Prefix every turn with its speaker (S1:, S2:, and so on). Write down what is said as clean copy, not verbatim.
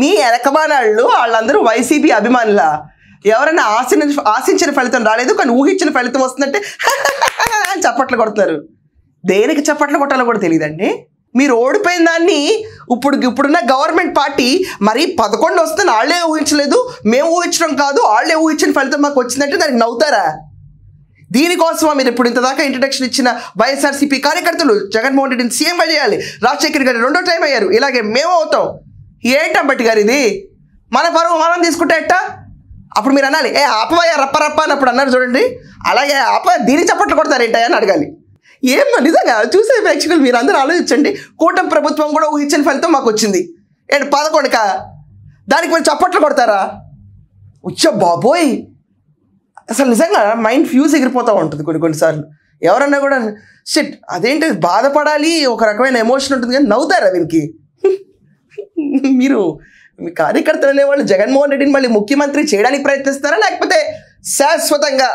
S1: మీ ఎనకమానాళ్ళు వాళ్ళందరూ వైసీపీ అభిమానుల ఎవరైనా ఆశించిన ఫలితం రాలేదు కానీ ఊహించిన ఫలితం వస్తుందంటే అని చప్పట్లు కొడుతున్నారు. దేనికి చప్పట్లు కొట్టాలో కూడా తెలియదండి. మీరు ఓడిపోయిన దాన్ని ఇప్పుడున్న గవర్నమెంట్ పార్టీ మరి 11 వస్తుంది వాళ్ళే ఊహించలేదు, మేము ఊహించడం కాదు వాళ్ళే ఊహించిన ఫలితం మాకు వచ్చిందంటే దానికి నవ్వుతారా? దీనికోసమా మీరు ఇప్పుడు ఇంతదాకా ఇంట్రడక్షన్ ఇచ్చిన వైఎస్ఆర్సీపీ కార్యకర్తలు జగన్మోహన్ రెడ్డిని సీఎంగా చేయాలి, రాజశేఖర్ గారు 2వ టైం అయ్యారు, ఇలాగే మేము అవుతాం. ఏంటంబట్టి గారు ఇది? మన పరువు మనం తీసుకుంటే ఎట్టా? అప్పుడు మీరు అనాలి ఏ ఆపవయ్యా రప్ప అని అప్పుడు అన్నారు చూడండి, అలాగే దీని చప్పట్లు కొడతారు ఏంటా అని అడగాలి. ఏమో నిజంగా చూసే ప్రేక్షకులు మీరు అందరూ ఆలోచించండి. కూటమి ప్రభుత్వం కూడా ఊహించిన ఫలితం మాకు వచ్చింది ఏంటి 11కా, దానికి మీరు చప్పట్లు కొడతారా? ఉచ్చ బాబోయ్, అసలు నిజంగా మైండ్ ఫ్యూజ్ ఎగిరిపోతూ ఉంటుంది కొన్నిసార్లు. ఎవరన్నా కూడా షిట్ అదేంటి బాధపడాలి, ఒక రకమైన ఎమోషన్ ఉంటుంది కానీ నవ్వుతారా దీనికి? మీరు మీ కార్యకర్తలు అనేవాళ్ళు జగన్మోహన్ రెడ్డిని మళ్ళీ ముఖ్యమంత్రి చేయడానికి ప్రయత్నిస్తారా లేకపోతే శాశ్వతంగా